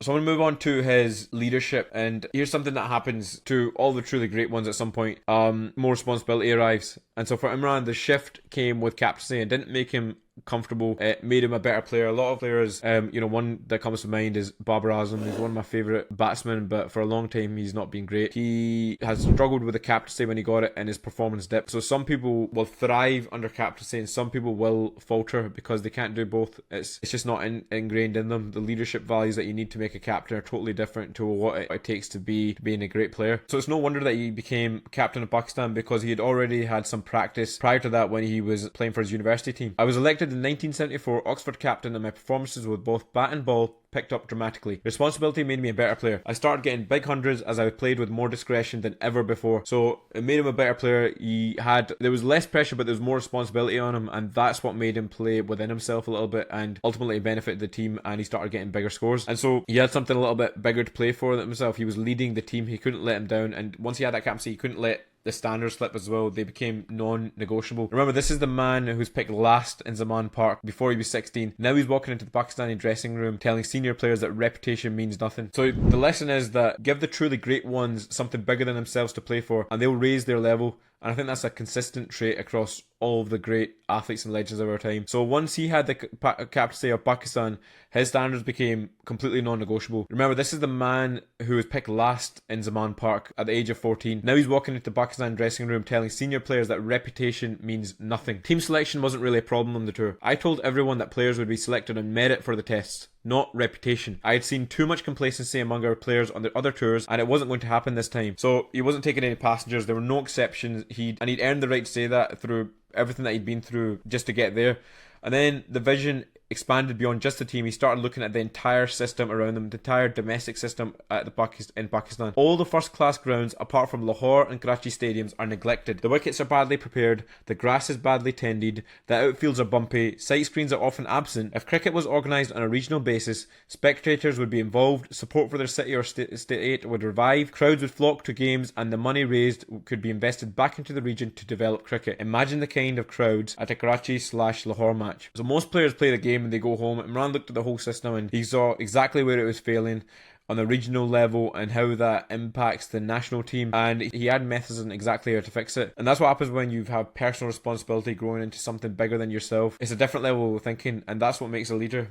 So I'm going to move on to his leadership, and here's something that happens to all the truly great ones at some point. More responsibility arrives. And so for Imran, the shift came with captaincy and didn't make him comfortable. It made him a better player. A lot of players, one that comes to mind is Babar Azam. He's one of my favourite batsmen, but for a long time he's not been great. He has struggled with the captaincy when he got it, and his performance dipped. So some people will thrive under captaincy and some people will falter because they can't do both. It's just not ingrained in them. The leadership values that you need to make a captain are totally different to what it takes to being a great player. So it's no wonder that he became captain of Pakistan, because he had already had some practice prior to that when he was playing for his university team. I was elected in 1974 Oxford captain, and my performances with both bat and ball picked up dramatically. Responsibility made me a better player. I started getting big hundreds as I played with more discretion than ever before. So it made him a better player. There was less pressure, but there was more responsibility on him, and that's what made him play within himself a little bit, and ultimately benefited the team, and he started getting bigger scores. And so he had something a little bit bigger to play for than himself. He was leading the team. He couldn't let him down, and once he had that captaincy, he couldn't let the standards slip as well. They became non-negotiable. Remember, this is the man who's picked last in Zaman Park before he was 16. Now he's walking into the Pakistani dressing room telling senior players that reputation means nothing. So the lesson is that give the truly great ones something bigger than themselves to play for, and they'll raise their level. And I think that's a consistent trait across all of the great athletes and legends of our time. So once he had the captaincy of Pakistan, his standards became completely non-negotiable. Remember, this is the man who was picked last in Zaman Park at the age of 14. Now he's walking into the Pakistan dressing room telling senior players that reputation means nothing. Team selection wasn't really a problem on the tour. I told everyone that players would be selected on merit for the tests, not reputation. I had seen too much complacency among our players on the other tours, and it wasn't going to happen this time. So he wasn't taking any passengers. There were no exceptions. He'd earned the right to say that through everything that he'd been through just to get there. And then the vision expanded beyond just the team. He started looking at the entire system around them, the entire domestic system in Pakistan. All the first class grounds apart from Lahore and Karachi stadiums are neglected. The wickets are badly prepared, the grass is badly tended, the outfields are bumpy, sight screens are often absent. If cricket was organised on a regional basis, spectators would be involved, support for their city or state would revive, crowds would flock to games, and the money raised could be invested back into the region to develop cricket. Imagine the kind of crowds at a Karachi/Lahore match. So most players play the game and they go home. Imran looked at the whole system and he saw exactly where it was failing on the regional level and how that impacts the national team, and he had methods on exactly how to fix it. And that's what happens when you have personal responsibility growing into something bigger than yourself. It's a different level of thinking, and that's what makes a leader.